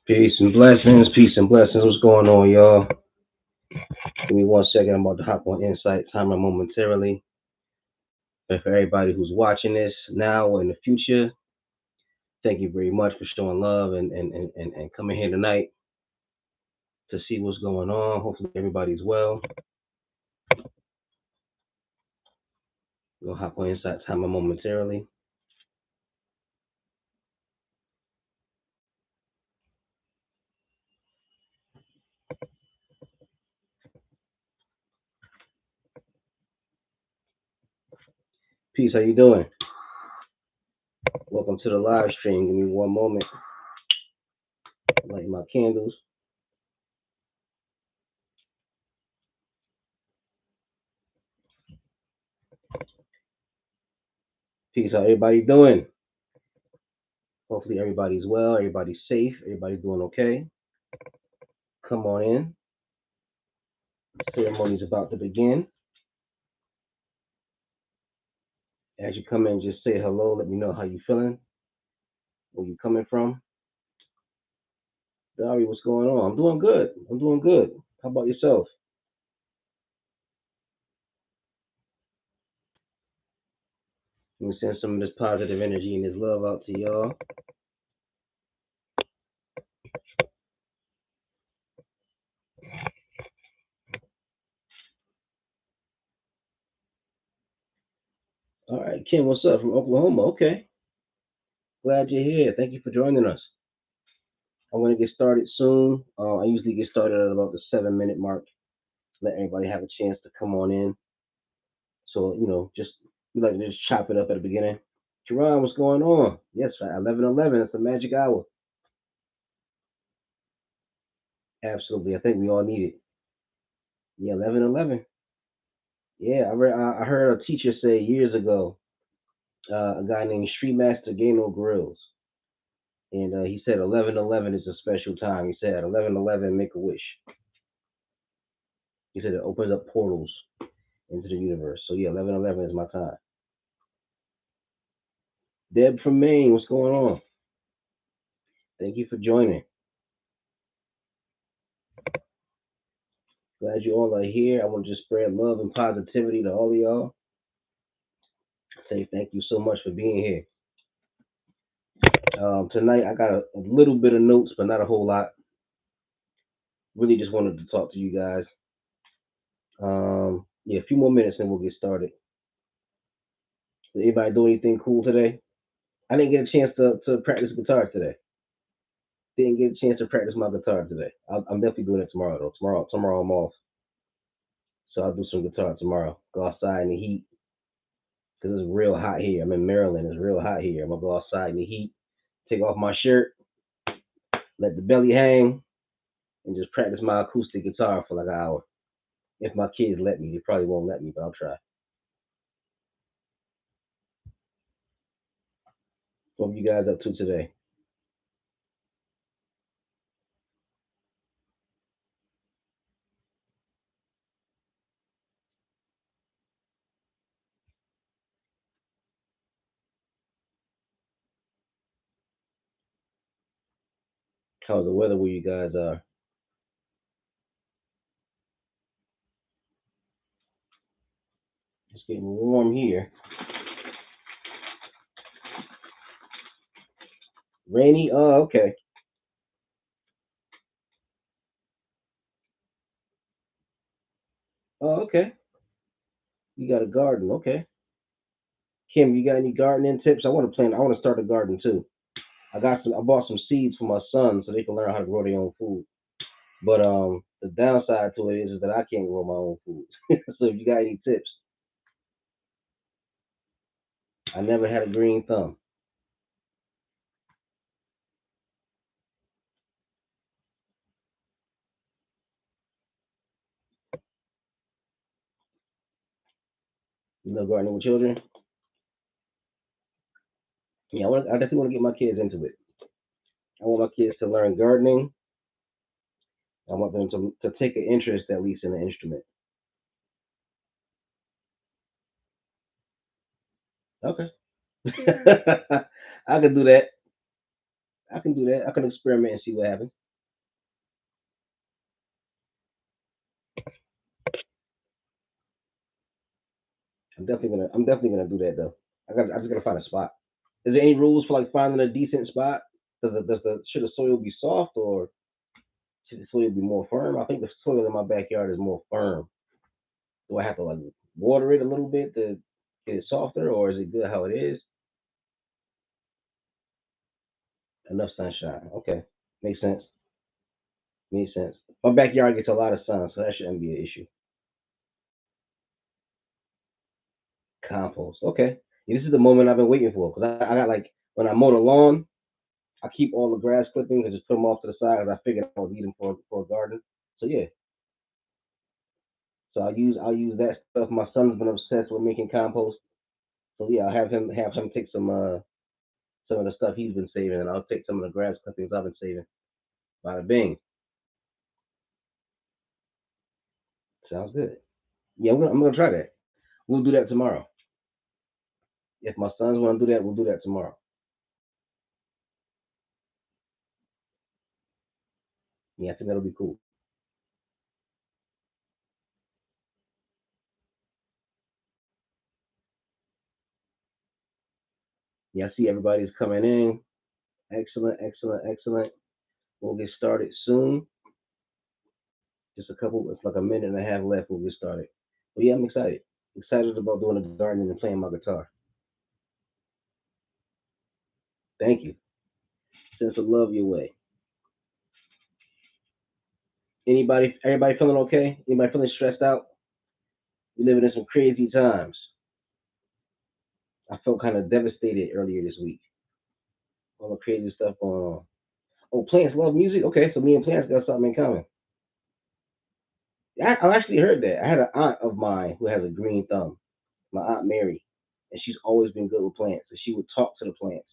Peace and blessings, peace and blessings. What's going on, y'all? Give me 1 second. I'm about to hop on Insight Timer momentarily. And for everybody who's watching this now or in the future, thank you very much for showing love and coming here tonight to see what's going on. Hopefully, everybody's well. We'll hop on Insight Timer momentarily. Peace, how you doing? Welcome to the live stream. Give me one moment. Light my candles. Peace, how everybody doing? Hopefully everybody's well, everybody's safe, everybody's doing okay. Come on in. The ceremony's about to begin. As you come in, just say hello. Let me know how you feeling, where you coming from. Dari, what's going on? I'm doing good. I'm doing good. How about yourself? Let me send some of this positive energy and this love out to y'all. All right, Kim, what's up from Oklahoma? Okay, glad you're here. Thank you for joining us. I'm going to get started soon. I usually get started at about the 7 minute mark. Let everybody have a chance to come on in. So, just we like to just chop it up at the beginning. Jerron, what's going on? Yes, 11:11. It's a magic hour. Absolutely. I think we all need it. Yeah, 11:11. Yeah, I heard a teacher say years ago, a guy named Street Master Gano Grills, and he said 11:11 is a special time. He said 11:11 make a wish. He said it opens up portals into the universe. So yeah, 11:11 is my time. Deb from Maine, what's going on? Thank you for joining. Glad you all are here. I want to just spread love and positivity to all of y'all. Say thank you so much for being here. Tonight I got a little bit of notes, but not a whole lot. Really just wanted to talk to you guys. Yeah, a few more minutes and we'll get started. Did anybody do anything cool today? I didn't get a chance to practice guitar today. Didn't get a chance to practice my guitar today. I'm definitely doing it tomorrow though. Tomorrow I'm off, so I'll do some guitar tomorrow. Go outside in the heat because it's real hot here. I'm in Maryland. It's real hot here. I'm gonna go outside in the heat, take off my shirt, let the belly hang, and just practice my acoustic guitar for like an hour. If my kids let me, they probably won't let me, but I'll try. What are you guys up to today? How's the weather where you guys are? It's getting warm here. Rainy? Oh, okay. Oh, okay. You got a garden. Okay. Kim, you got any gardening tips? I want to plant. I want to start a garden too. I bought some seeds for my son so they can learn how to grow their own food. But the downside to it is that I can't grow my own food. So if you got any tips, I never had a green thumb. You know, gardening with children. Yeah, I definitely want to get my kids into it. I want my kids to learn gardening. I want them to take an interest at least in the instrument. Okay. I can do that. I can do that. I can experiment and see what happens. I'm definitely gonna do that though. I just gotta find a spot. Is there any rules for like finding a decent spot? Should the soil be soft or should the soil be more firm? I think the soil in my backyard is more firm. Do I have to like water it a little bit to get it softer, or is it good how it is? Enough sunshine. Okay, makes sense. Makes sense. My backyard gets a lot of sun, so that shouldn't be an issue. Compost. Okay. Yeah, this is the moment I've been waiting for because I got like when I mow the lawn, I keep all the grass clippings and just put them off to the side because I figured I would need them for a garden. So yeah, so I'll use that stuff. My son's been obsessed with making compost, so yeah, I'll have him take some of the stuff he's been saving, and I'll take some of the grass clippings I've been saving. Bada bing. Sounds good. Yeah, I'm gonna try that. We'll do that tomorrow. If my sons want to do that, we'll do that tomorrow. Yeah, I think that'll be cool. Yeah, I see everybody's coming in. Excellent, excellent, excellent. We'll get started soon. Just a couple, it's like a minute and a half left. We'll get started. But yeah, I'm excited. Excited about doing the gardening and playing my guitar. Thank you. Sense of love your way. Everybody feeling okay? Anybody feeling stressed out? We're living in some crazy times. I felt kind of devastated earlier this week. All the crazy stuff going on. Oh, plants love music? Okay, so me and plants got something in common. I actually heard that. I had an aunt of mine who has a green thumb, my aunt Mary, and she's always been good with plants. So she would talk to the plants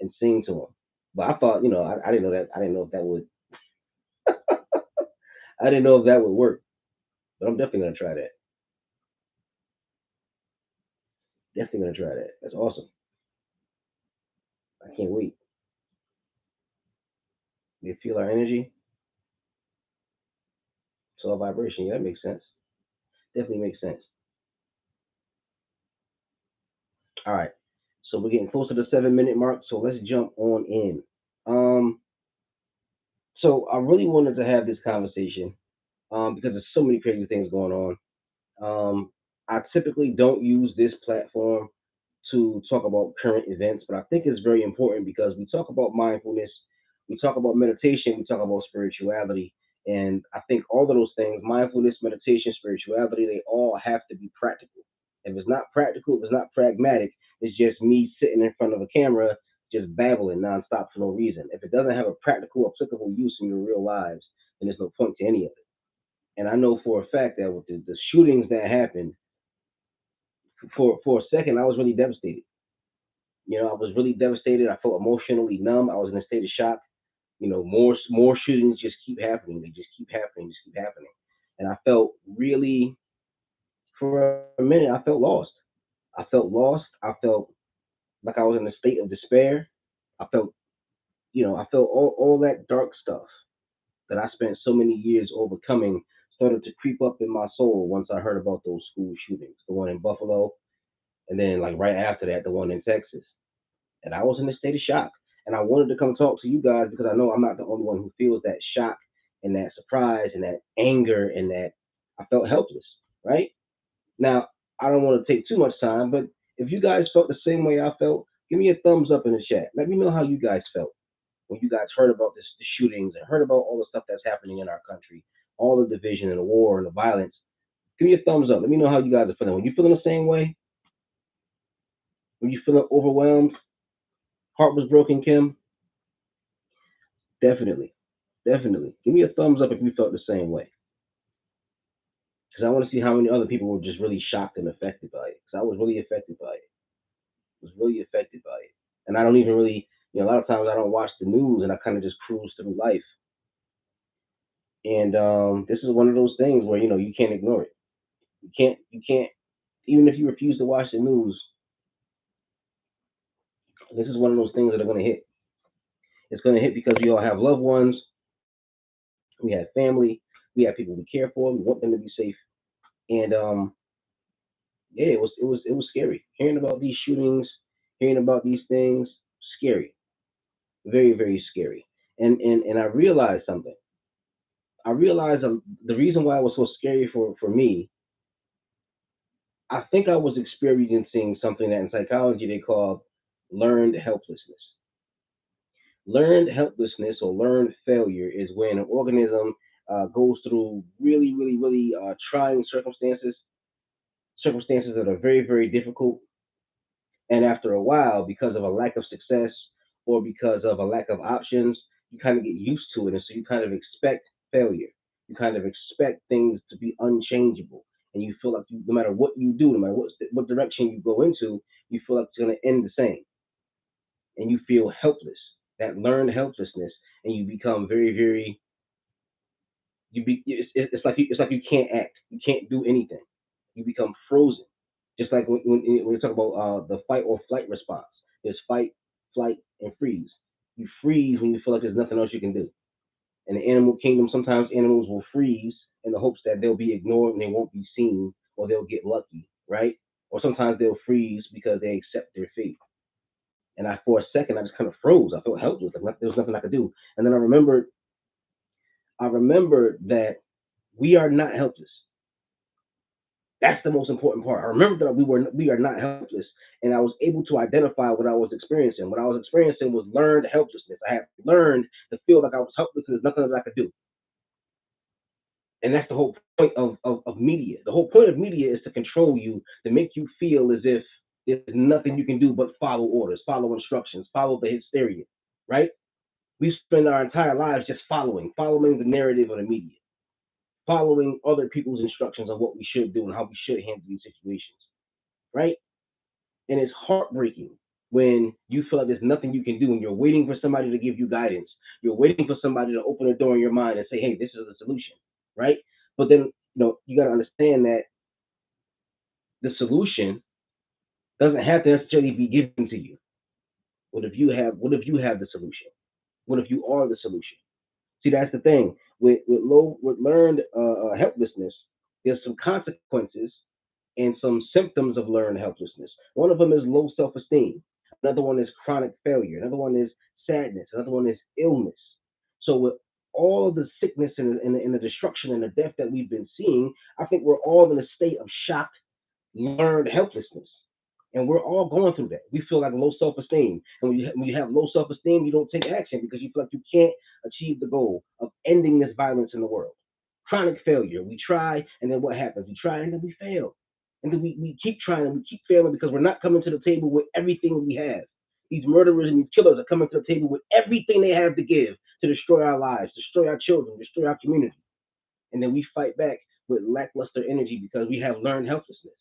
and sing to them. But I thought, I didn't know that. I didn't know if that would. I didn't know if that would work. But I'm definitely gonna try that. Definitely gonna try that. That's awesome. I can't wait. You feel our energy, so our vibration. Yeah, that makes sense. Definitely makes sense. All right. So we're getting close to the 7 minute mark. So let's jump on in. Um. So I really wanted to have this conversation because there's so many crazy things going on. I typically don't use this platform to talk about current events, but I think it's very important because we talk about mindfulness, we talk about meditation, we talk about spirituality. And I think all of those things, mindfulness, meditation, spirituality, they all have to be practical. If it's not practical, if it's not pragmatic, it's just me sitting in front of a camera just babbling nonstop for no reason. If it doesn't have a practical, applicable use in your real lives, then there's no point to any of it. And I know for a fact that with the shootings that happened, for a second, I was really devastated. I was really devastated. I felt emotionally numb. I was in a state of shock. More shootings just keep happening. They just keep happening. Just keep happening. And I felt really, for a minute, I felt lost. I felt lost. I felt like I was in a state of despair. I felt, I felt all that dark stuff that I spent so many years overcoming started to creep up in my soul once I heard about those school shootings, the one in Buffalo, and then like right after that, the one in Texas. And I was in a state of shock. And I wanted to come talk to you guys because I know I'm not the only one who feels that shock and that surprise and that anger and that I felt helpless, right? Now, I don't want to take too much time, but if you guys felt the same way I felt, give me a thumbs up in the chat. Let me know how you guys felt when you guys heard about the shootings and heard about all the stuff that's happening in our country, all the division and the war and the violence. Give me a thumbs up. Let me know how you guys are feeling. When you feeling the same way, when you feeling overwhelmed, heart was broken, Kim, definitely, definitely. Give me a thumbs up if you felt the same way, because I want to see how many other people were just really shocked and affected by it. Because I was really affected by it. I was really affected by it, and I don't even really, a lot of times I don't watch the news, and I kind of just cruise through life. And this is one of those things where you can't ignore it. You can't even if you refuse to watch the news. This is one of those things that are going to hit. It's going to hit because we all have loved ones, we have family, we have people we care for, we want them to be safe, and Yeah, it was scary. Hearing about these shootings, hearing about these things, scary. Very, very scary. And I realized something. I realized the reason why it was so scary for me, I think I was experiencing something that in psychology they call learned helplessness. Learned helplessness or learned failure is when an organism goes through really, really, really trying circumstances that are very, very difficult. And after a while, because of a lack of success or because of a lack of options, you kind of get used to it. And so you kind of expect failure. You kind of expect things to be unchangeable. And you feel like no matter what you do, no matter what direction you go into, you feel like it's going to end the same. And you feel helpless, that learned helplessness. And you become very, very, it's like you can't act. You can't do anything. You become frozen. Just like when you talk about the fight or flight response, there's fight, flight, and freeze. You freeze when you feel like there's nothing else you can do. In the animal kingdom, sometimes animals will freeze in the hopes that they'll be ignored and they won't be seen or they'll get lucky, right? Or sometimes they'll freeze because they accept their fate. And for a second, I just kind of froze. I felt helpless. Like there was nothing I could do. And then I remembered that we are not helpless. That's the most important part. I remember that we are not helpless, and I was able to identify what I was experiencing. What I was experiencing was learned helplessness. I had learned to feel like I was helpless and there's nothing that I could do. And that's the whole point of media. The whole point of media is to control you, to make you feel as if there's nothing you can do but follow orders, follow instructions, follow the hysteria, right? We spend our entire lives just following the narrative of the media, following other people's instructions on what we should do and how we should handle these situations, right? And it's heartbreaking when you feel like there's nothing you can do and you're waiting for somebody to give you guidance. You're waiting for somebody to open a door in your mind and say, hey, this is the solution, right? But then, you got to understand that the solution doesn't have to necessarily be given to you. What if you have the solution? What if you are the solution? See, that's the thing with learned helplessness. There's some consequences and some symptoms of learned helplessness. One of them is low self-esteem. Another one is chronic failure. Another one is sadness. Another one is illness. So with all the sickness and the destruction and the death that we've been seeing, I think we're all in a state of shocked, learned helplessness. And we're all going through that. We feel like low self esteem. And when you have low self esteem, you don't take action because you feel like you can't achieve the goal of ending this violence in the world. Chronic failure. We try, and then what happens? We try, and then we fail. And then we keep trying, and we keep failing because we're not coming to the table with everything we have. These murderers and these killers are coming to the table with everything they have to give to destroy our lives, destroy our children, destroy our community. And then we fight back with lackluster energy because we have learned helplessness.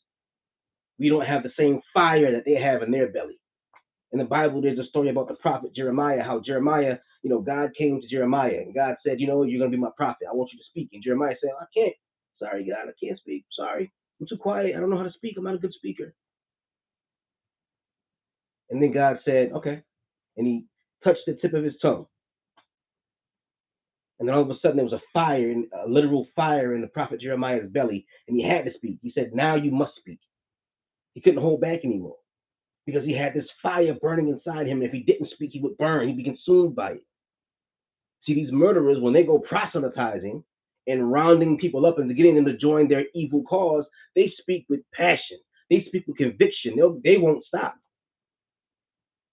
We don't have the same fire that they have in their belly. In the Bible, there's a story about the prophet Jeremiah, how Jeremiah, God came to Jeremiah and God said, you're going to be my prophet. I want you to speak. And Jeremiah said, I can't. Sorry, God, I can't speak. Sorry. I'm too quiet. I don't know how to speak. I'm not a good speaker. And then God said, okay. And he touched the tip of his tongue. And then all of a sudden there was a fire, a literal fire in the prophet Jeremiah's belly. And he had to speak. He said, now you must speak. He couldn't hold back anymore, because he had this fire burning inside him. And if he didn't speak, he would burn. He'd be consumed by it. See, these murderers, when they go proselytizing and rounding people up and getting them to join their evil cause, they speak with passion. They speak with conviction. They won't stop.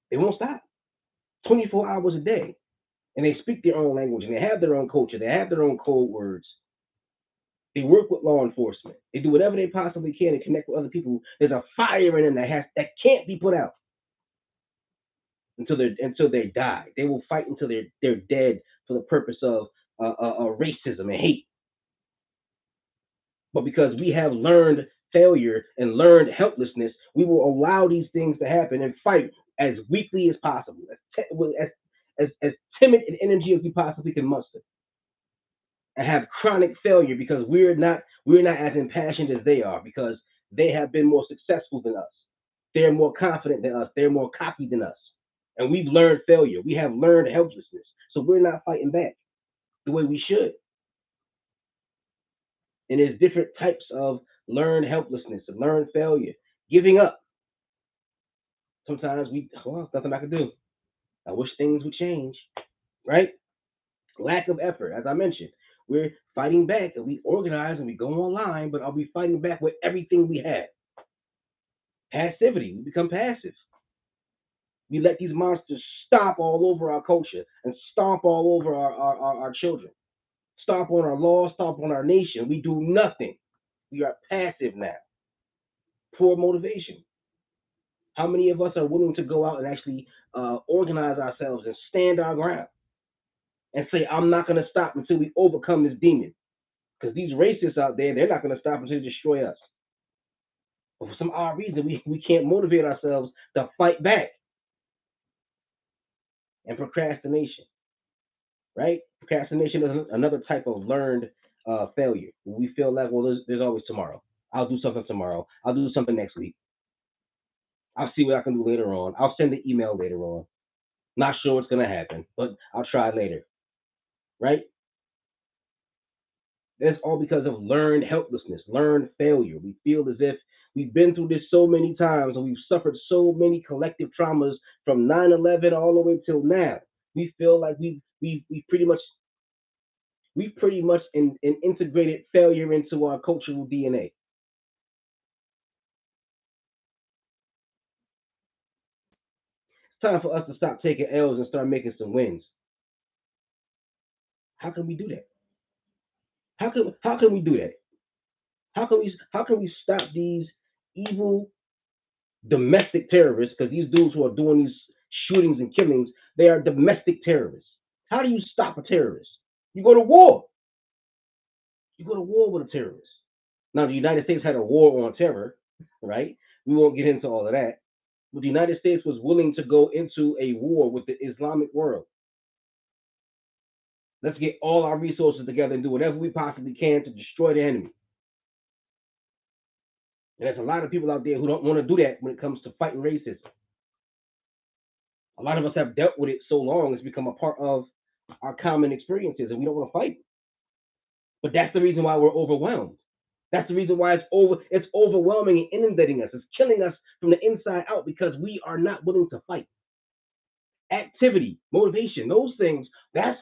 They won't stop. 24 hours a day. And they speak their own language and they have their own culture. They have their own code words. They work with law enforcement. They do whatever they possibly can to connect with other people. There's a fire in them that can't be put out until they die. They will fight until they're dead for the purpose of racism and hate. But because we have learned failure and learned helplessness, we will allow these things to happen and fight as weakly as possible, as timid in energy as we possibly can muster, and have chronic failure because we're not as impassioned as they are because they have been more successful than us. They're more confident than us. They're more cocky than us. And we've learned failure. We have learned helplessness. So we're not fighting back the way we should. And there's different types of learned helplessness, learned failure, giving up. Sometimes well, nothing I can do. I wish things would change, right? Lack of effort, as I mentioned. We're fighting back and we organize and we go online, but are we fighting back with everything we have? Passivity. We become passive. We let these monsters stomp all over our culture and stomp all over our children, stomp on our laws, stomp on our nation. We do nothing. We are passive now. Poor motivation. How many of us are willing to go out and actually organize ourselves and stand our ground and say, I'm not going to stop until we overcome this demon? Because these racists out there, they're not going to stop until they destroy us. But for some odd reason, we can't motivate ourselves to fight back. And procrastination, right? Procrastination is another type of learned failure. We feel like, well, there's always tomorrow. I'll do something tomorrow. I'll do something next week. I'll see what I can do later on. I'll send the email later on. Not sure what's going to happen, but I'll try later, right? That's all because of learned helplessness, learned failure. We feel as if we've been through this so many times and we've suffered so many collective traumas from 9/11 all the way till now. We feel like we've pretty much integrated failure into our cultural DNA. It's time for us to stop taking L's and start making some wins. How can we do that? How can we do that? How can we stop these evil domestic terrorists? Because these dudes who are doing these shootings and killings, they are domestic terrorists. How do you stop a terrorist? You go to war. You go to war with a terrorist. Now the United States had a war on terror, right? We won't get into all of that. But the United States was willing to go into a war with the Islamic world. Let's get all our resources together and do whatever we possibly can to destroy the enemy. And there's a lot of people out there who don't want to do that when it comes to fighting racism. A lot of us have dealt with it so long, it's become a part of our common experiences, and we don't want to fight. But that's the reason why we're overwhelmed. That's the reason why it's overwhelming and inundating us. It's killing us from the inside out because we are not willing to fight. Activity, motivation, those things, that's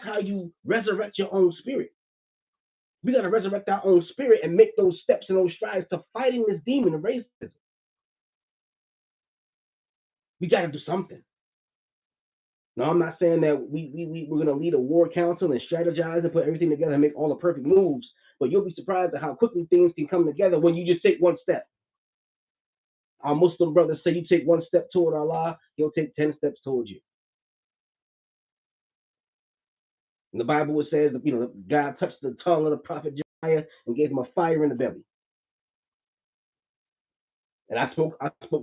how you resurrect your own spirit. We got to resurrect our own spirit and make those steps and those strides to fighting this demon of racism. We got to do something. Now, I'm not saying that we're going to lead a war council and strategize and put everything together and make all the perfect moves, but you'll be surprised at how quickly things can come together when you just take one step. Our Muslim brothers say you take one step toward Allah, he'll take 10 steps towards you. In the Bible, it says that God touched the tongue of the prophet Jeremiah and gave him a fire in the belly. And I spoke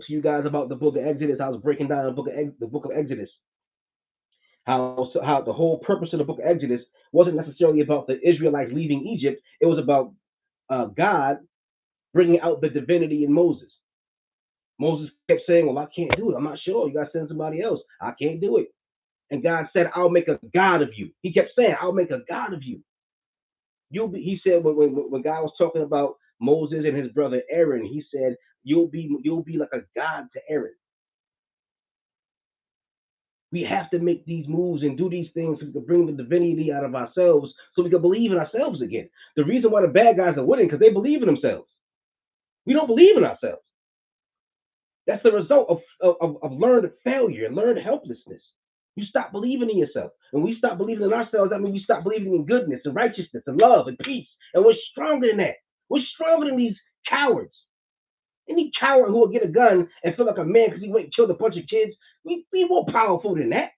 to you guys about the book of Exodus. I was breaking down the book of Exodus. How the whole purpose of the book of Exodus wasn't necessarily about the Israelites leaving Egypt. It was about God bringing out the divinity in Moses. Moses kept saying, well, I can't do it. I'm not sure. You got to send somebody else. I can't do it. And God said, I'll make a God of you. He kept saying, I'll make a God of you. He said when God was talking about Moses and his brother Aaron, he said, you'll be like a God to Aaron. We have to make these moves and do these things so we can bring the divinity out of ourselves so we can believe in ourselves again. The reason why the bad guys are winning because they believe in themselves. We don't believe in ourselves. That's the result of learned failure and learned helplessness. You stop believing in yourself. When we stop believing in ourselves, that means we stop believing in goodness and righteousness and love and peace. And we're stronger than that. We're stronger than these cowards. Any coward who will get a gun and feel like a man because he went and killed a bunch of kids, we more powerful than that.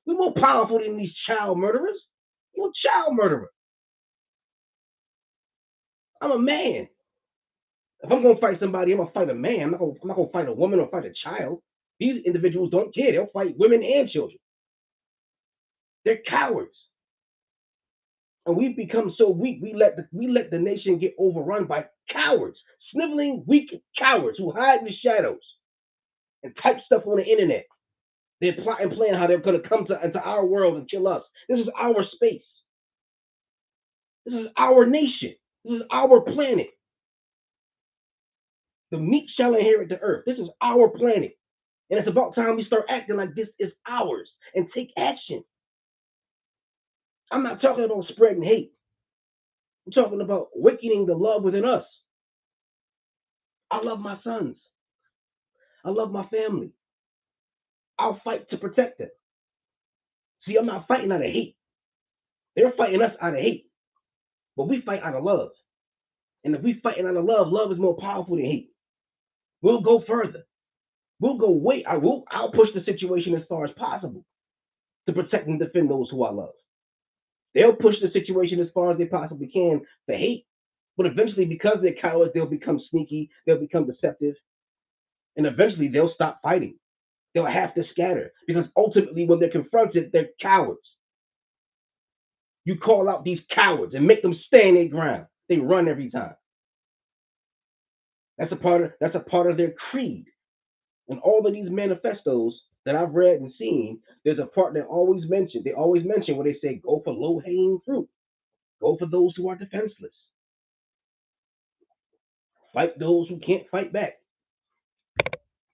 We're more powerful than these child murderers. You're a child murderer. I'm a man. If I'm gonna fight somebody, I'm gonna fight a man. I'm not gonna fight a woman or fight a child. These individuals don't care. They'll fight women and children. They're cowards. And we've become so weak. We let the nation get overrun by cowards, sniveling, weak cowards who hide in the shadows and type stuff on the internet. They're plotting and planning how they're going to come into our world and kill us. This is our space. This is our nation. This is our planet. The meek shall inherit the earth. This is our planet. And it's about time we start acting like this is ours and take action. I'm not talking about spreading hate. I'm talking about awakening the love within us. I love my sons. I love my family. I'll fight to protect them. See, I'm not fighting out of hate. They're fighting us out of hate. But we fight out of love. And if we fighting out of love, love is more powerful than hate. We'll go further. We'll go way. I'll push the situation as far as possible to protect and defend those who I love. They'll push the situation as far as they possibly can for hate. But eventually, because they're cowards, they'll become sneaky, they'll become deceptive, and eventually they'll stop fighting. They'll have to scatter because ultimately, when they're confronted, they're cowards. You call out these cowards and make them stand their ground. They run every time. That's a part of their creed. And all of these manifestos that I've read and seen, there's a part that always mentioned. They always mention where they say, "Go for low-hanging fruit. Go for those who are defenseless. Fight those who can't fight back.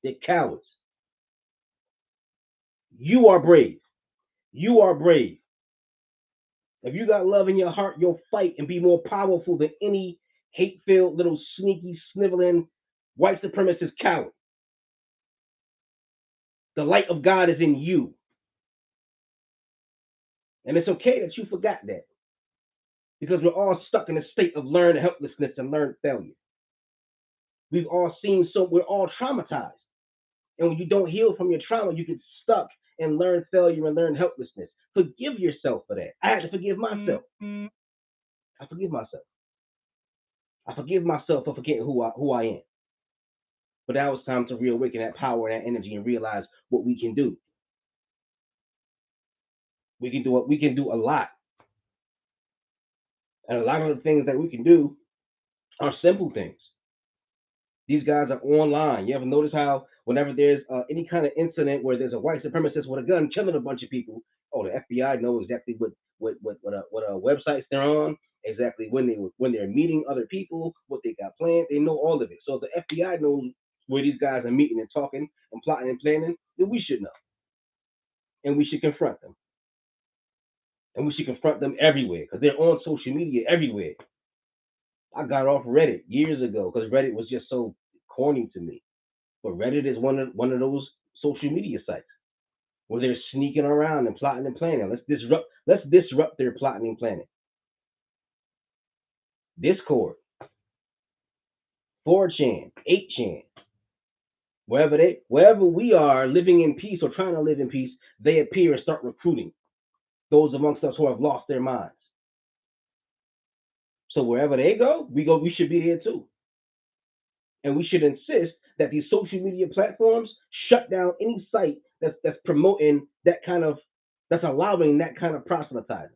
They're cowards. You are brave. You are brave. If you got love in your heart, you'll fight and be more powerful than any hate-filled little sneaky, sniveling, white supremacist coward. The light of God is in you. And it's okay that you forgot that because we're all stuck in a state of learned helplessness and learned failure. We're all traumatized. And when you don't heal from your trauma, you get stuck in learned failure and learned helplessness. Forgive yourself for that. I had to forgive myself. I forgive myself. I forgive myself for forgetting who I am. But now it's time to reawaken that power and that energy and realize what we can do. We can do a lot. And a lot of the things that we can do are simple things. These guys are online. You ever notice how whenever there's any kind of incident where there's a white supremacist with a gun killing a bunch of people, oh, the FBI knows exactly what websites they're on, exactly when they're meeting other people, what they got planned. They know all of it. So if the FBI knows where these guys are meeting and talking and plotting and planning, then we should know, and we should confront them, and we should confront them everywhere because they're on social media everywhere. I got off Reddit years ago because Reddit was just so corny to me. But Reddit is one of those social media sites where they're sneaking around and plotting and planning. Let's disrupt their plotting and planning. Discord, 4chan, 8chan, wherever we are living in peace or trying to live in peace, they appear and start recruiting those amongst us who have lost their minds. So wherever they go, we should be there too. And we should insist that these social media platforms shut down any site that's promoting that kind of that's allowing that kind of proselytizing.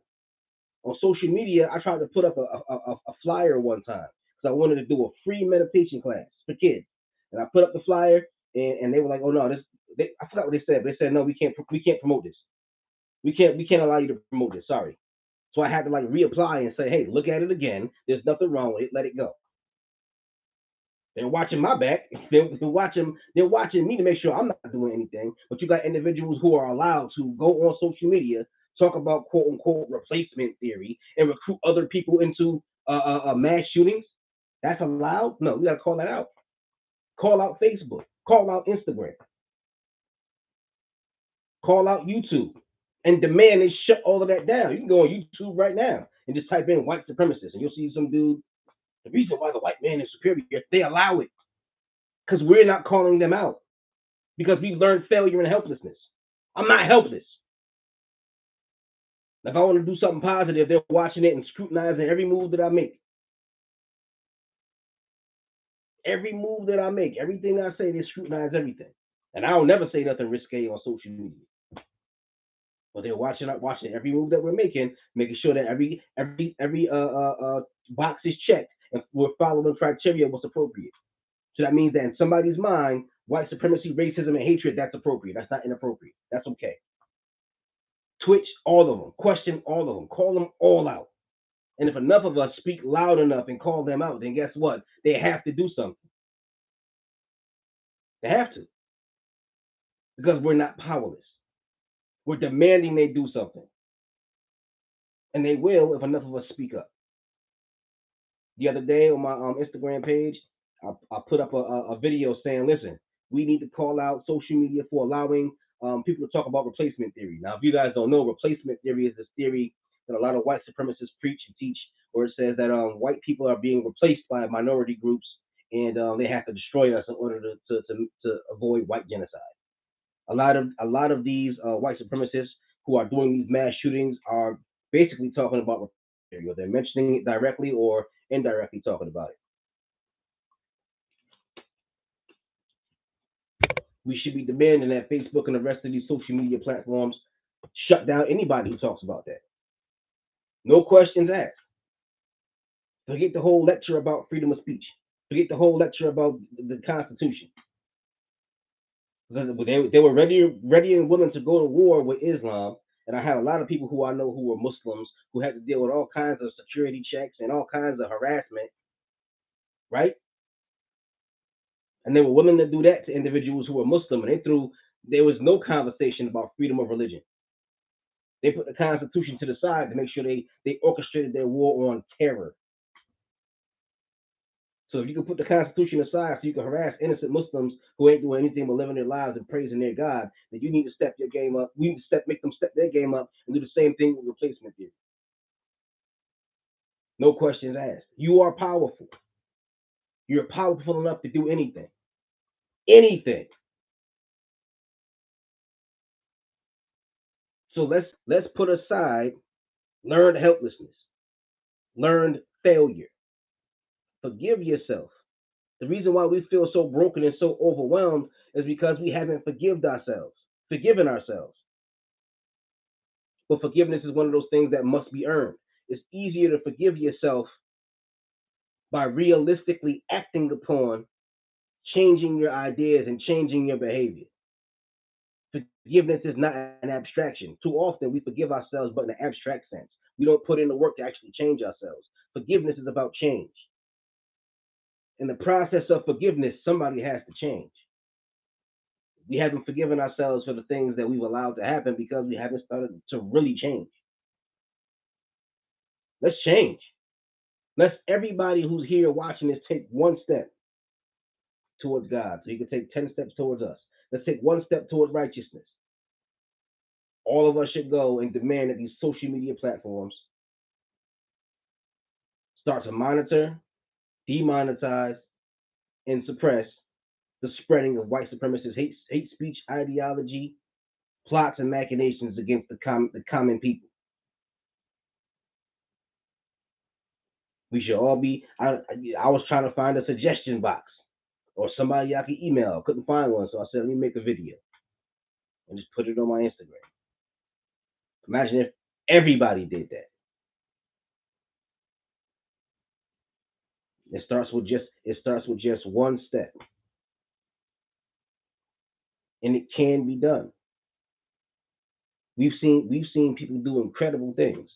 On social media, I tried to put up a flyer one time because I wanted to do a free meditation class for kids, and I put up the flyer, and they were like, "Oh no, I forgot what they said, but they said no, we can't promote this. We can't allow you to promote this. Sorry." So I had to like reapply and say, "Hey, look at it again. There's nothing wrong with it. Let it go." They're watching my back. They're watching me to make sure I'm not doing anything. But you got individuals who are allowed to go on social media, talk about quote unquote replacement theory, and recruit other people into mass shootings. That's allowed? No, we got to call that out. Call out Facebook. Call out Instagram. Call out YouTube. And demand they shut all of that down. You can go on YouTube right now and just type in white supremacist, and you'll see some dude. The reason why the white man is superior, they allow it because we're not calling them out because we learned failure and helplessness. I'm not helpless. If I want to do something positive, they're watching it and scrutinizing every move that I make. Every move that I make, everything I say, they scrutinize everything. And I'll never say nothing risque on social media. But they're watching every move that we're making sure that every box is checked and we're following criteria what's appropriate. So that means that in somebody's mind, white supremacy, racism, and hatred, that's appropriate. That's not inappropriate. That's okay. Twitch all of them, question all of them, call them all out. And if enough of us speak loud enough and call them out, then guess what? They have to do something. They have to because we're not powerless. We're demanding they do something, and they will if enough of us speak up. The other day on my Instagram page, I put up a video saying, "Listen, we need to call out social media for allowing people to talk about replacement theory." Now, if you guys don't know, replacement theory is this theory that a lot of white supremacists preach and teach, where it says that white people are being replaced by minority groups, and they have to destroy us in order to avoid white genocide. A lot of these white supremacists who are doing these mass shootings are basically talking about theory, or they're mentioning it directly or indirectly talking about it. We should be demanding that Facebook and the rest of these social media platforms shut down anybody who talks about that. No questions asked. Forget the whole lecture about freedom of speech. Forget the whole lecture about the Constitution. They were ready and willing to go to war with Islam. And I have a lot of people who I know who were Muslims who had to deal with all kinds of security checks and all kinds of harassment, right? And they were willing to do that to individuals who were Muslim. And there was no conversation about freedom of religion. They put the Constitution to the side to make sure they orchestrated their war on terror. So if you can put the Constitution aside so you can harass innocent Muslims who ain't doing anything but living their lives and praising their God, then you need to step your game up. We need to make them step their game up and do the same thing with replacement theory. No questions asked. You are powerful. You're powerful enough to do anything. Anything. So let's put aside learned helplessness, learned failure. Forgive yourself. The reason why we feel so broken and so overwhelmed is because we haven't forgiven ourselves. But forgiveness is one of those things that must be earned. It's easier to forgive yourself by realistically acting upon changing your ideas and changing your behavior. Forgiveness is not an abstraction. Too often we forgive ourselves, but in an abstract sense. We don't put in the work to actually change ourselves. Forgiveness is about change. In the process of forgiveness, somebody has to change. We haven't forgiven ourselves for the things that we've allowed to happen because we haven't started to really change. Let's change. Let's everybody who's here watching this take one step towards God. So you can take 10 steps towards us. Let's take one step towards righteousness. All of us should go and demand that these social media platforms start to monitor, demonetize, and suppress the spreading of white supremacist hate speech ideology, plots, and machinations against the common people. We should all be. I was trying to find a suggestion box or somebody I could email. Couldn't find one, so I said, let me make a video and just put it on my Instagram. Imagine if everybody did that. It starts with just one step, and it can be done. We've seen people do incredible things.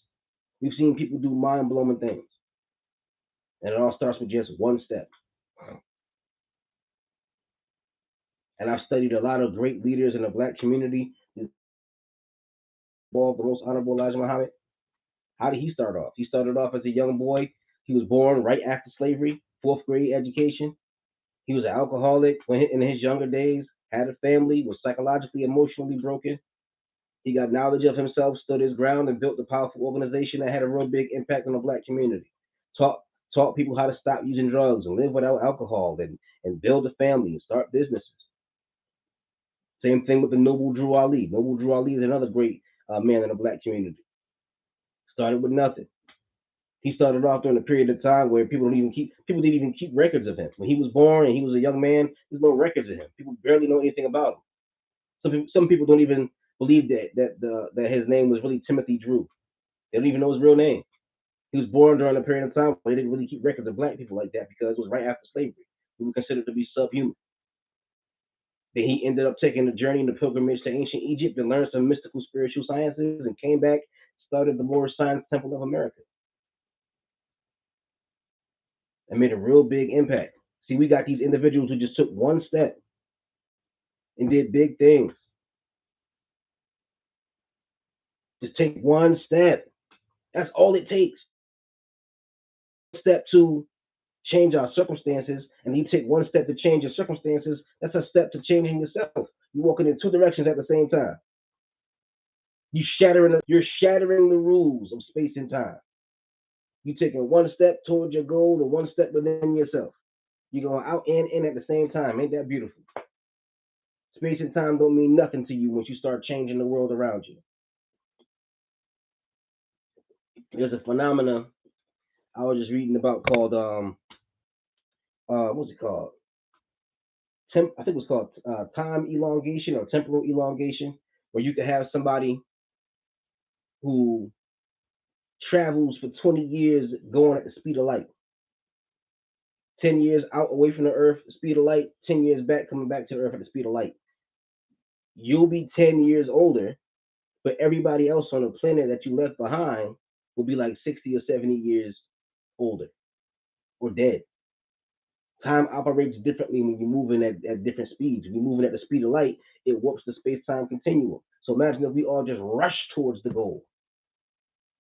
We've seen people do mind blowing things, and it all starts with just one step. And I've studied a lot of great leaders in the black community. The most honorable Elijah Muhammad. How did he start off? He started off as a young boy. He was born right after slavery, fourth grade education. He was an alcoholic in his younger days, had a family, was psychologically, emotionally broken. He got knowledge of himself, stood his ground, and built a powerful organization that had a real big impact on the black community. Taught taught people how to stop using drugs and live without alcohol and build a family and start businesses. Same thing with the Noble Drew Ali. Noble Drew Ali is another great man in the black community. Started with nothing. He started off during a period of time where people didn't even keep records of him. When he was born and he was a young man, there's no records of him. People barely know anything about him. Some people don't even believe that his name was really Timothy Drew. They don't even know his real name. He was born during a period of time where they didn't really keep records of black people like that because it was right after slavery. We were considered to be subhuman. Then he ended up taking a journey in the pilgrimage to ancient Egypt and learned some mystical spiritual sciences and came back, started the Moorish Science Temple of America, and made a real big impact. See, we got these individuals who just took one step and did big things. Just take one step. That's all it takes. Step to change our circumstances, and you take one step to change your circumstances. That's a step to changing yourself. You're walking in two directions at the same time. You're shattering the rules of space and time. You're taking one step towards your goal and one step within yourself. You're going out and in at the same time. Ain't that beautiful? Space and time don't mean nothing to you once you start changing the world around you. There's a phenomena I was just reading about called what's it called? I think it was called time elongation or temporal elongation, where you could have somebody who travels for 20 years going at the speed of light. 10 years out away from the earth, speed of light, 10 years back, coming back to earth at the speed of light. You'll be 10 years older, but everybody else on the planet that you left behind will be like 60 or 70 years older or dead. Time operates differently when you're moving at different speeds. When you're moving at the speed of light, it warps the space time continuum. So imagine if we all just rush towards the goal.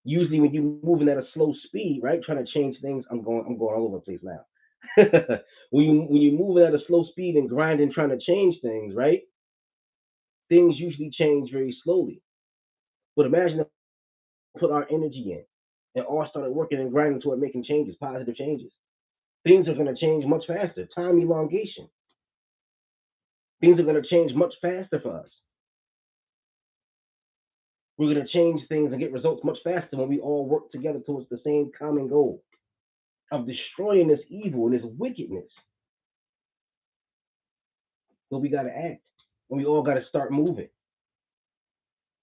Usually, when you're moving at a slow speed, right, trying to change things, I'm going all over the place now. When you're moving at a slow speed and grinding, trying to change things, right, things usually change very slowly. But imagine if we put our energy in and all started working and grinding toward making changes, positive changes. Things are going to change much faster. Time elongation. Things are going to change much faster for us. We're going to change things and get results much faster when we all work together towards the same common goal of destroying this evil and this wickedness. So we got to act, and we all got to start moving.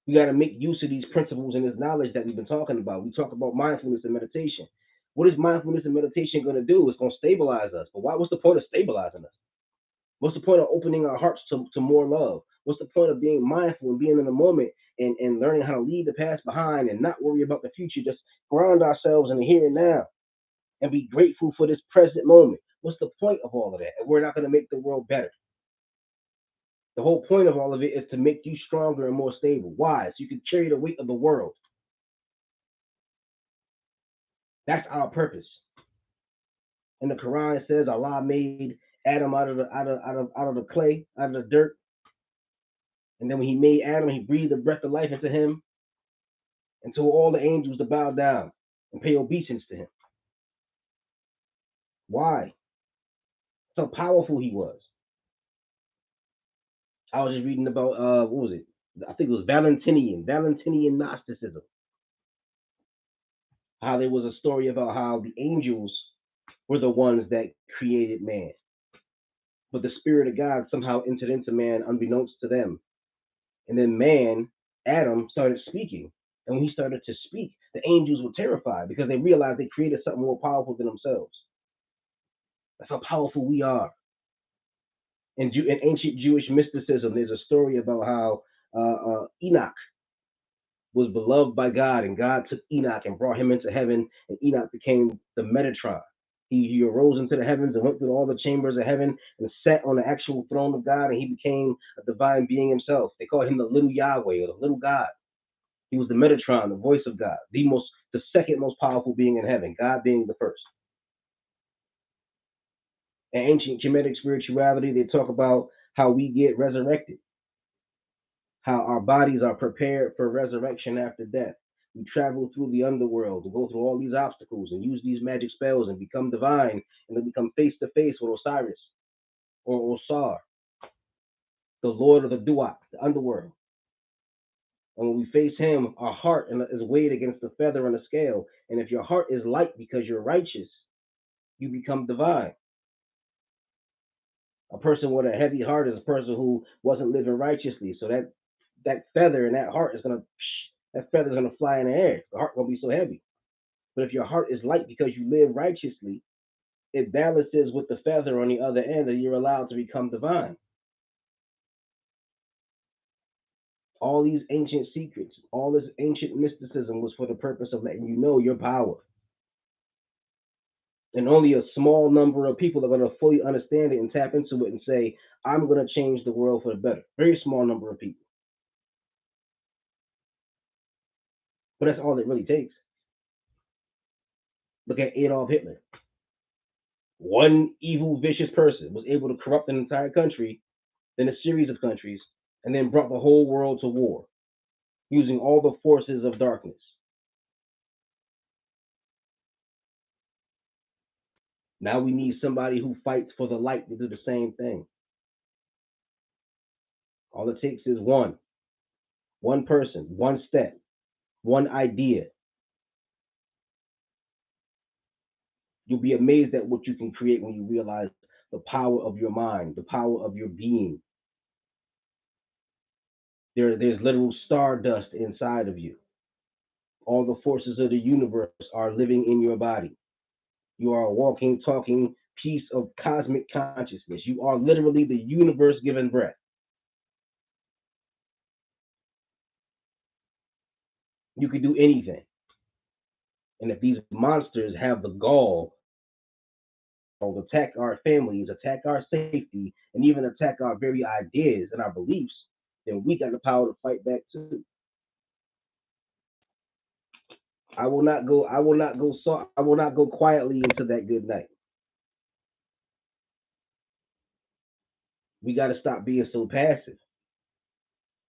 We got to make use of these principles and this knowledge that we've been talking about. We talk about mindfulness and meditation. What is mindfulness and meditation going to do? It's going to stabilize us. But why? What's the point of stabilizing us? What's the point of opening our hearts to more love? What's the point of being mindful and being in the moment and learning how to leave the past behind and not worry about the future? Just ground ourselves in the here and now and be grateful for this present moment. What's the point of all of that? And we're not going to make the world better. The whole point of all of it is to make you stronger and more stable. Why? So you can carry the weight of the world. That's our purpose. And the Quran says Allah made Adam out of the clay, out of the dirt. And then when he made Adam, he breathed the breath of life into him and told all the angels to bow down and pay obeisance to him. Why? That's how powerful he was. I was just reading about what was it? I think it was Valentinian Gnosticism. How there was a story about how the angels were the ones that created man. But the spirit of God somehow entered into man unbeknownst to them. And then man, Adam, started speaking. And when he started to speak, the angels were terrified because they realized they created something more powerful than themselves. That's how powerful we are. In ancient Jewish mysticism, there's a story about how Enoch was beloved by God, and God took Enoch and brought him into heaven, and Enoch became the Metatron. He arose into the heavens and went through all the chambers of heaven and sat on the actual throne of God, and he became a divine being himself. They called him the little Yahweh or the little God. He was the Metatron, the voice of God, the second most powerful being in heaven, God being the first. In ancient Kemetic spirituality, they talk about how we get resurrected, how our bodies are prepared for resurrection after death. We travel through the underworld to go through all these obstacles and use these magic spells and become divine and then become face to face with Osiris or Osar, the Lord of the Duat, the underworld. And when we face him, our heart is weighed against the feather on the scale. And if your heart is light because you're righteous, you become divine. A person with a heavy heart is a person who wasn't living righteously. So that feather in that heart is gonna fly in the air. The heart gonna be so heavy. But if your heart is light because you live righteously, it balances with the feather on the other end, and you're allowed to become divine. All these ancient secrets, all this ancient mysticism was for the purpose of letting you know your power. And only a small number of people are going to fully understand it and tap into it and say, I'm going to change the world for the better. Very small number of people. But that's all it really takes. Look at Adolf Hitler. One evil, vicious person was able to corrupt an entire country, then a series of countries, and then brought the whole world to war using all the forces of darkness. Now we need somebody who fights for the light to do the same thing. All it takes is one person, one step, one idea. You'll be amazed at what you can create when you realize the power of your mind, the power of your being. There's literal stardust inside of you. All the forces of the universe are living in your body. You are a walking, talking piece of cosmic consciousness. You are literally the universe given breath. You can do anything. And if these monsters have the gall to attack our families, attack our safety, and even attack our very ideas and our beliefs, then we got the power to fight back too. I will not go. I will not go. So I will not go quietly into that good night. We got to stop being so passive.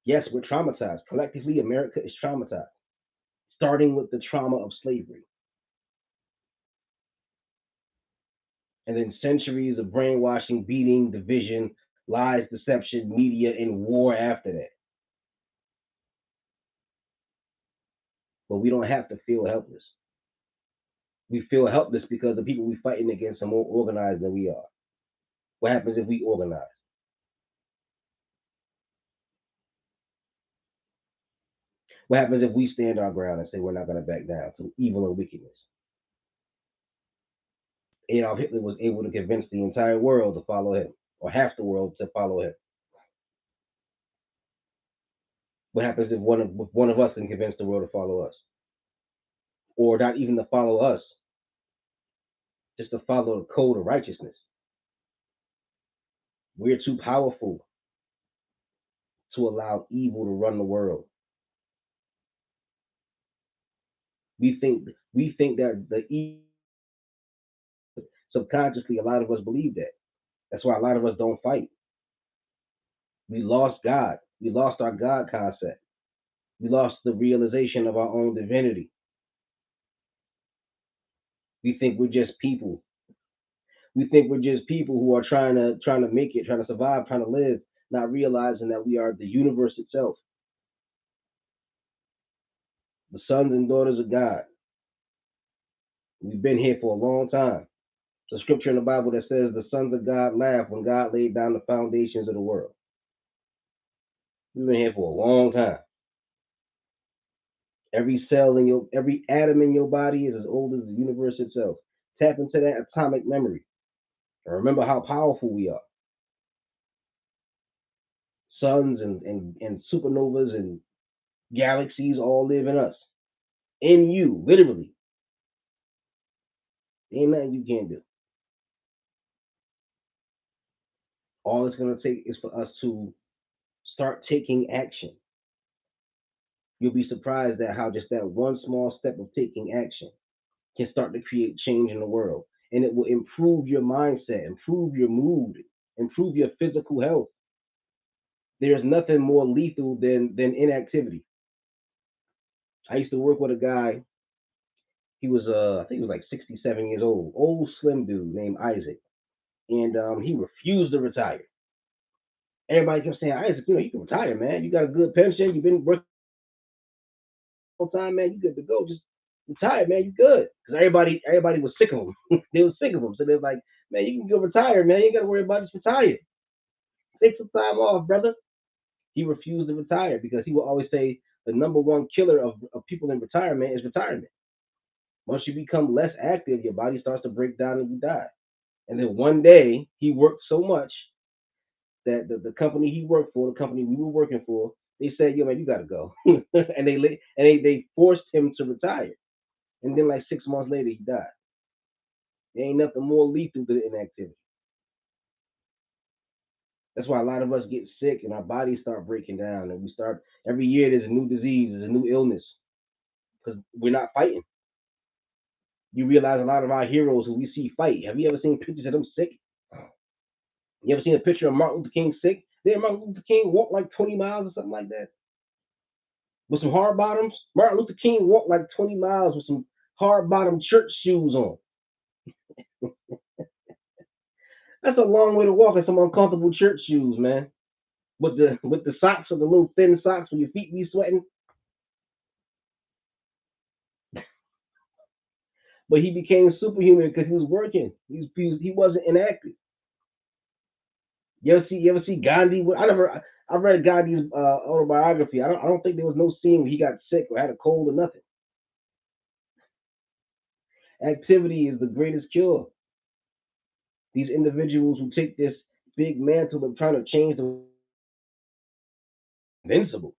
Yes, we're traumatized. Collectively, America is traumatized, starting with the trauma of slavery, and then centuries of brainwashing, beating, division, lies, deception, media, and war after that. But we don't have to feel helpless. We feel helpless because the people we are fighting against are more organized than we are. What happens if we organize? What happens if we stand our ground and say we're not going to back down to evil and wickedness? Adolf Hitler was able to convince the entire world to follow him, or half the world to follow him. What happens if one of us can convince the world to follow us, or not even to follow us, just to follow the code of righteousness? We're too powerful to allow evil to run the world. We think that the evil, subconsciously, a lot of us believe that. That's why a lot of us don't fight. We lost God. We lost our God concept. We lost the realization of our own divinity. We think we're just people. We think we're just people who are trying to make it, trying to survive, trying to live, not realizing that we are the universe itself, the sons and daughters of God. We've been here for a long time. There's a scripture in the Bible that says the sons of God laughed when God laid down the foundations of the world. We've been here for a long time. Every atom in your body is as old as the universe itself. Tap into that atomic memory and remember how powerful we are. Suns and supernovas and galaxies all live in us. In you, literally. Ain't nothing you can't do. All it's gonna take is for us to start taking action. You'll be surprised at how just that one small step of taking action can start to create change in the world. And it will improve your mindset, improve your mood, improve your physical health. There's nothing more lethal than inactivity. I used to work with a guy. He was I think he was like 67 years old slim dude named Isaac, and he refused to retire. Everybody kept saying, Isaac, you can retire, man. You got a good pension. You've been working all the time, man. You good to go. Just retire, man. You good. Because everybody was sick of him. They were sick of him. So they're like, man, you can go retire, man. You ain't got to worry about it. Just retire. Take some time off, brother. He refused to retire because he would always say the number one killer of people in retirement is retirement. Once you become less active, your body starts to break down and you die. And then one day he worked so much that the company he worked for, the company we were working for, they said, "Yo, man, you gotta go," and they forced him to retire. And then like 6 months later, he died. There ain't nothing more lethal than inactivity. That's why a lot of us get sick and our bodies start breaking down, and we start every year. There's a new disease, there's a new illness because we're not fighting. You realize a lot of our heroes who we see fight. Have you ever seen pictures of them sick? You ever seen a picture of Martin Luther King sick? Did Martin Luther King walk like 20 miles or something like that with some hard bottoms? Martin Luther King walked like 20 miles with some hard bottom church shoes on. That's a long way to walk in some uncomfortable church shoes, man. With the socks or the little thin socks when your feet be sweating. But he became superhuman because he was working. He wasn't inactive. You ever see Gandhi? I read Gandhi's autobiography. I don't think there was no scene where he got sick or had a cold or nothing. Activity is the greatest cure. These individuals who take this big mantle of trying to change the invincible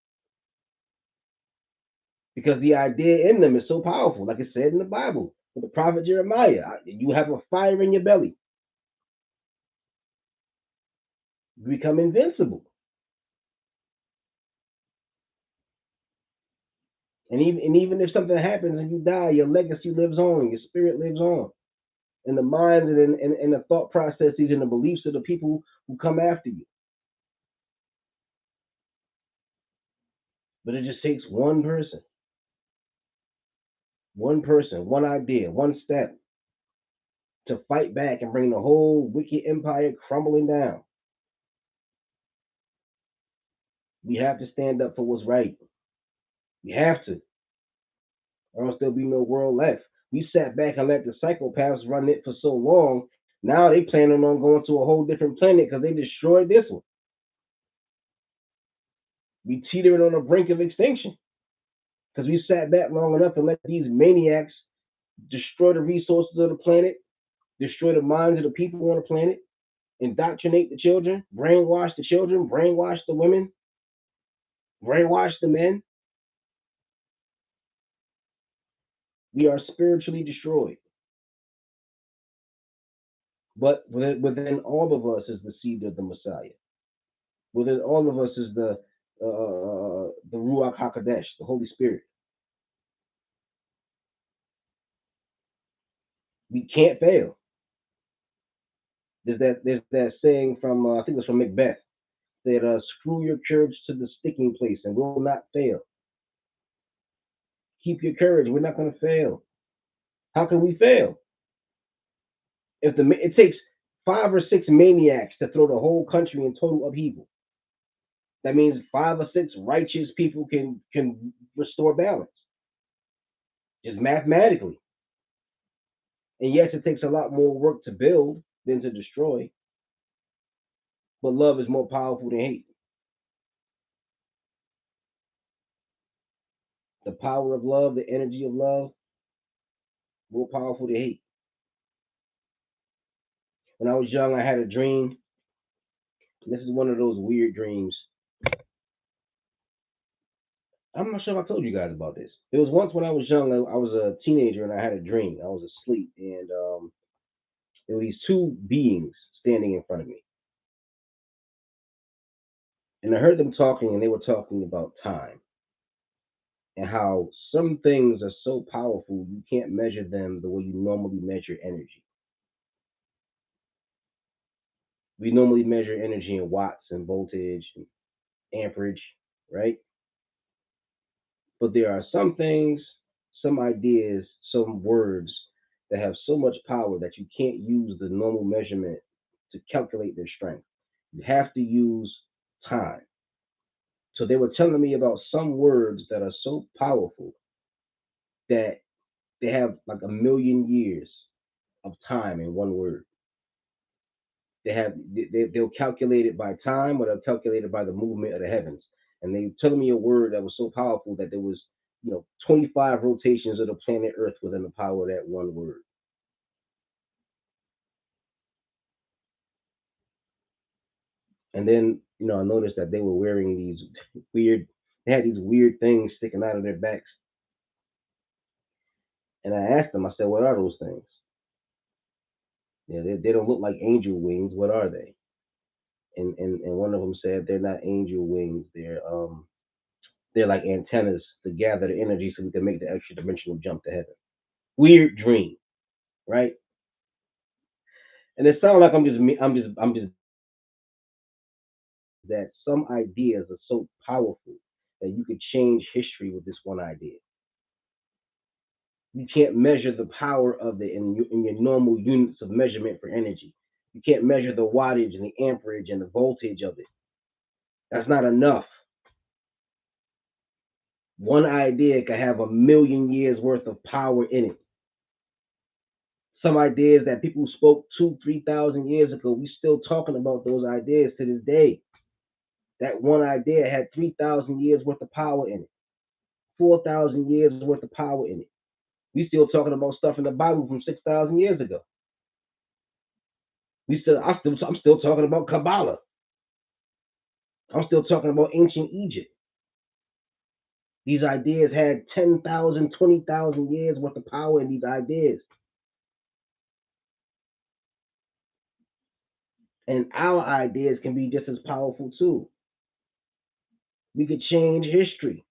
because the idea in them is so powerful, like it said in the Bible with the prophet Jeremiah. You have a fire in your belly, you become invincible. And even if something happens and you die, your legacy lives on, your spirit lives on, and the minds and the thought processes and the beliefs of the people who come after you. But it just takes one person, one idea, one step to fight back and bring the whole wicked empire crumbling down. We have to stand up for what's right. We have to, or else there'll be no world left. We sat back and let the psychopaths run it for so long. Now they planning on going to a whole different planet because they destroyed this one. We teetering on the brink of extinction because we sat back long enough and let these maniacs destroy the resources of the planet, destroy the minds of the people on the planet, indoctrinate the children, brainwash the children, brainwash the women, brainwash the men. We are spiritually destroyed. But within all of us is the seed of the Messiah. Within all of us is the Ruach Hakodesh, the Holy Spirit. We can't fail. There's that saying from I think it's from Macbeth that screw your courage to the sticking place and we'll not fail. Keep your courage. We're not going to fail. How can we fail? If it takes 5 or 6 maniacs to throw the whole country in total upheaval, that means 5 or 6 righteous people can restore balance, just mathematically. And yes, it takes a lot more work to build than to destroy, but love is more powerful than hate. The power of love, the energy of love, more powerful than hate. When I was young, I had a dream. This is one of those weird dreams. I'm not sure if I told you guys about this. It was once when I was young. I was a teenager and I had a dream. I was asleep, and there were these two beings standing in front of me, and I heard them talking, and they were talking about time and how some things are so powerful you can't measure them the way you normally measure energy. We normally measure energy in watts and voltage and amperage, right? But there are some things, some ideas, some words that have so much power that you can't use the normal measurement to calculate their strength. You have to use time. So they were telling me about some words that are so powerful that they have like a million years of time in one word. They'll calculate it by time or they'll calculate it by the movement of the heavens. And they telling me a word that was so powerful that there was 25 rotations of the planet Earth within the power of that one word. And then I noticed that they were wearing these weird. They had these weird things sticking out of their backs. And I asked them. I said, "What are those things?" Yeah, they don't look like angel wings. What are they? And one of them said they're not angel wings. They're like antennas to gather the energy so we can make the extra dimensional jump to heaven. Weird dream, right? And it sounds like I'm just that some ideas are so powerful that you could change history with this one idea. You can't measure the power of it in your normal units of measurement for energy. You can't measure the wattage and the amperage and the voltage of it. That's not enough. One idea can have a million years worth of power in it. Some ideas that people spoke 2, 3 thousand years ago, we still talking about those ideas to this day. That one idea had 3,000 years worth of power in it, 4,000 years worth of power in it. We still talking about stuff in the Bible from 6,000 years ago. I'm still talking about Kabbalah. I'm still talking about ancient Egypt. These ideas had 10,000, 20,000 years worth of power in these ideas. And our ideas can be just as powerful too. We could change history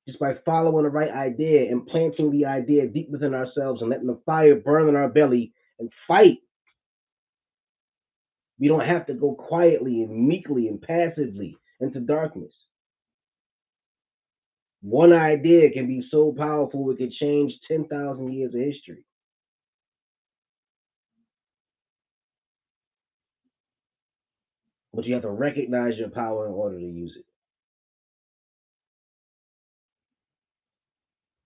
just by following the right idea and planting the idea deep within ourselves and letting the fire burn in our belly and fight. We don't have to go quietly and meekly and passively into darkness. One idea can be so powerful it could change 10,000 years of history. But you have to recognize your power in order to use it.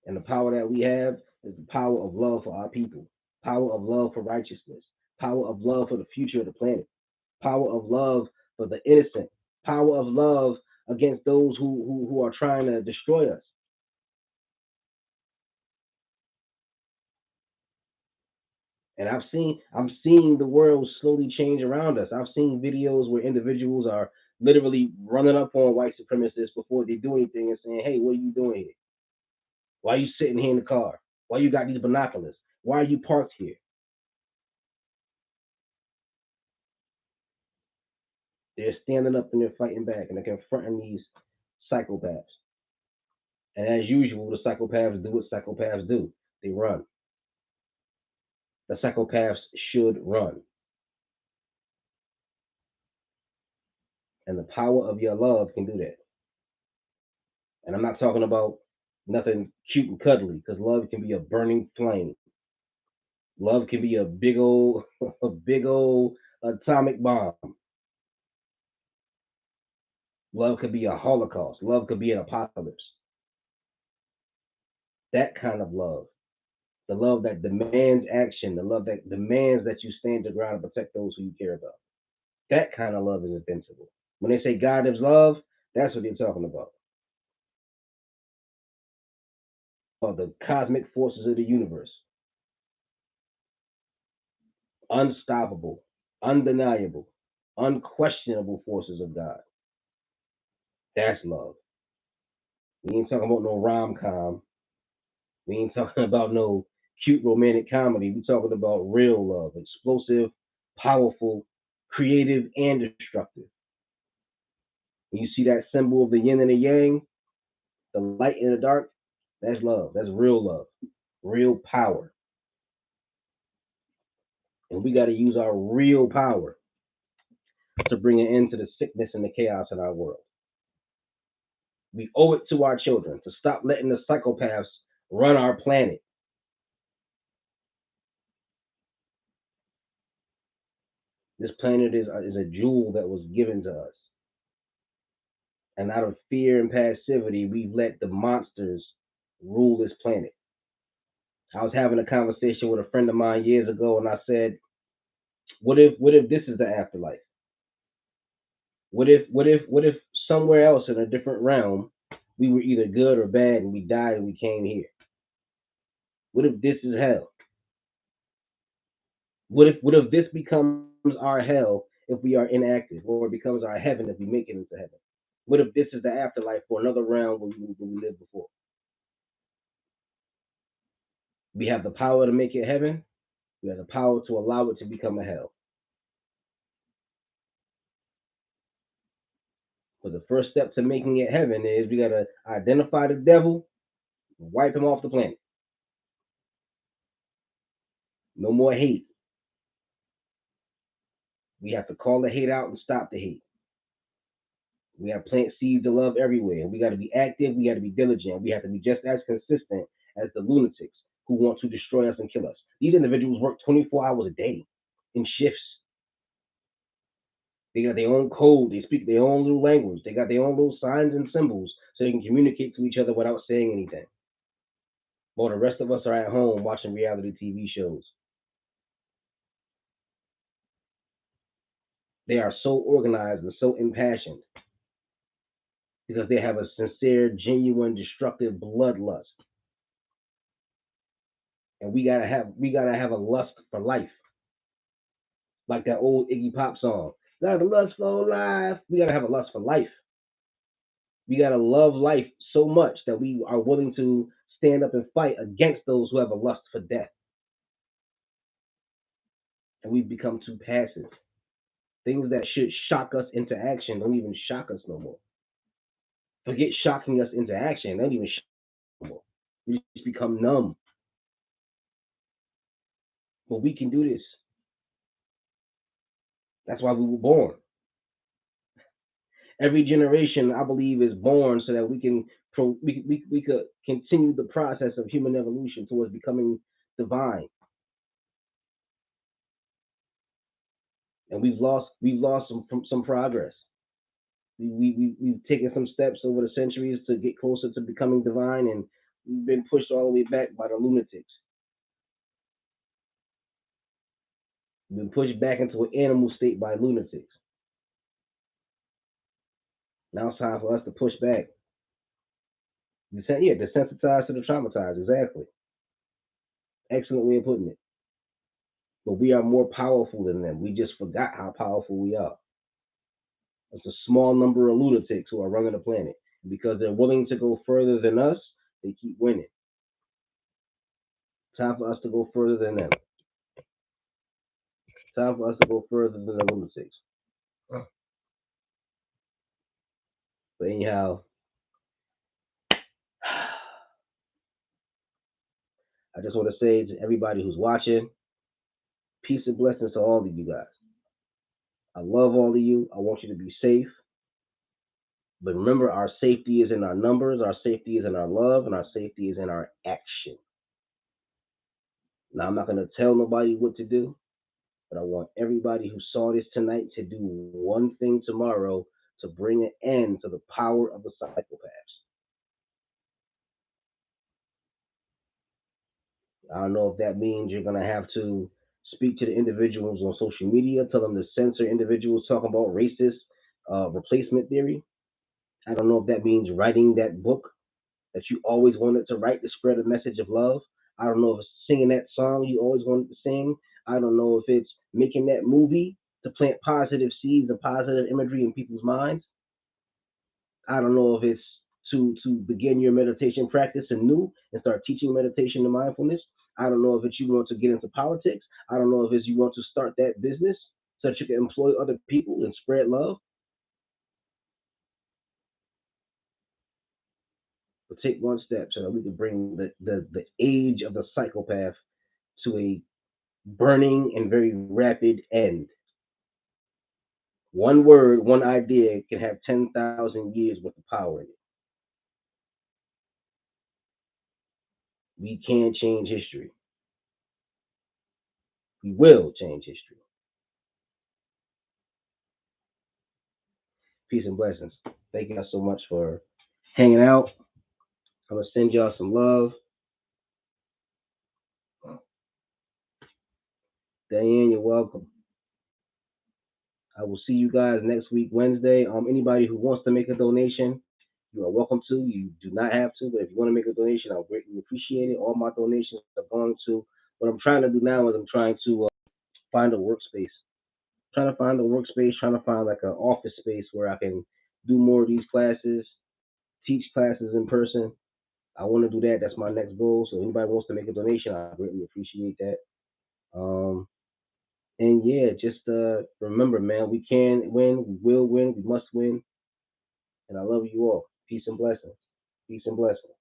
And the power that we have is the power of love for our people, power of love for righteousness, power of love for the future of the planet, power of love for the innocent, power of love against those who are trying to destroy us. And I'm seeing the world slowly change around us. I've seen videos where individuals are literally running up on white supremacists before they do anything and saying, "Hey, what are you doing here? Why are you sitting here in the car? Why you got these binoculars? Why are you parked here?" They're standing up and they're fighting back and they're confronting these psychopaths. And as usual, the psychopaths do what psychopaths do. They run. The psychopaths should run. And the power of your love can do that. And I'm not talking about nothing cute and cuddly, because love can be a burning flame. Love can be a big old, a big old atomic bomb. Love could be a holocaust. Love could be an apocalypse. That kind of love, the love that demands action, the love that demands that you stand your ground and protect those who you care about. That kind of love is invincible. When they say God is love, that's what they're talking about. The cosmic forces of the universe, unstoppable, undeniable, unquestionable forces of God. That's love. We ain't talking about no rom com. We ain't talking about no cute romantic comedy. We talking about real love, explosive, powerful, creative, and destructive. When you see that symbol of the yin and the yang, the light and the dark, that's love. That's real love, real power. And we got to use our real power to bring an end to the sickness and the chaos in our world. We owe it to our children to stop letting the psychopaths run our planet. This planet is a jewel that was given to us. And out of fear and passivity, we've let the monsters rule this planet. I was having a conversation with a friend of mine years ago, and I said, what if this is the afterlife? What if somewhere else in a different realm we were either good or bad and we died and we came here? What if this is hell? What if this becomes our hell if we are inactive, or it becomes our heaven if we make it into heaven? What if this is the afterlife for another realm where we lived before? We have the power to make it heaven, We have the power to allow it to become a hell. But the first step to making it heaven is we gotta identify the devil, wipe him off the planet. No more hate. We have to call the hate out and stop the hate. We have to plant seeds of love everywhere. We got to be active. We got to be diligent. We have to be just as consistent as the lunatics who want to destroy us and kill us. These individuals work 24 hours a day in shifts. They got their own code. They speak their own little language. They got their own little signs and symbols so they can communicate to each other without saying anything. While the rest of us are at home watching reality TV shows. They are so organized and so impassioned because they have a sincere, genuine, destructive bloodlust. And we gotta have a lust for life, like that old Iggy Pop song. Got a lust for life. We gotta have a lust for life. We gotta love life so much that we are willing to stand up and fight against those who have a lust for death. And we've become too passive. Things that should shock us into action don't even shock us no more. Forget shocking us into action. They don't even shock us no more. We just become numb. But we can do this. That's why we were born. Every generation, I believe, is born so that we can we could continue the process of human evolution towards becoming divine. And we've lost some progress. We've taken some steps over the centuries to get closer to becoming divine, and we've been pushed all the way back by the lunatics. We've been pushed back into an animal state by lunatics. Now it's time for us to push back. Yeah, desensitized to the traumatized. Exactly. Excellent way of putting it. But we are more powerful than them. We just forgot how powerful we are. It's a small number of lunatics who are running the planet. Because they're willing to go further than us, they keep winning. Time for us to go further than them. Time for us to go further than the lunatics. But anyhow, I just want to say to everybody who's watching, peace and blessings to all of you guys. I love all of you. I want you to be safe. But remember, our safety is in our numbers, our safety is in our love, and our safety is in our action. Now, I'm not going to tell nobody what to do, but I want everybody who saw this tonight to do one thing tomorrow to bring an end to the power of the psychopaths. I don't know if that means you're going to have to speak to the individuals on social media, tell them to censor individuals talking about racist replacement theory. I don't know if that means writing that book that you always wanted to write to spread a message of love. I don't know if it's singing that song you always wanted to sing. I don't know if it's making that movie to plant positive seeds and positive imagery in people's minds. I don't know if it's to begin your meditation practice anew and start teaching meditation and mindfulness. I don't know if it's you want to get into politics. I don't know if it's you want to start that business so that you can employ other people and spread love. But take one step so that we can bring the age of the psychopath to a burning and very rapid end. One word, one idea can have 10,000 years worth of power in it. We can change history. We will change history. Peace and blessings. Thank you guys so much for hanging out. I'm going to send y'all some love. Diane, you're welcome. I will see you guys next week, Wednesday. Anybody who wants to make a donation, you are welcome to. You do not have to, but if you want to make a donation, I'll greatly appreciate it. All my donations are going to. What I'm trying to do now is I'm trying to find a workspace. Trying to find a workspace, trying to find like an office space where I can do more of these classes, teach classes in person. I want to do that. That's my next goal. So anybody wants to make a donation, I greatly appreciate that. Um, and yeah, just remember, man, we can win, we will win, we must win. And I love you all. Peace and blessings. Peace and blessings.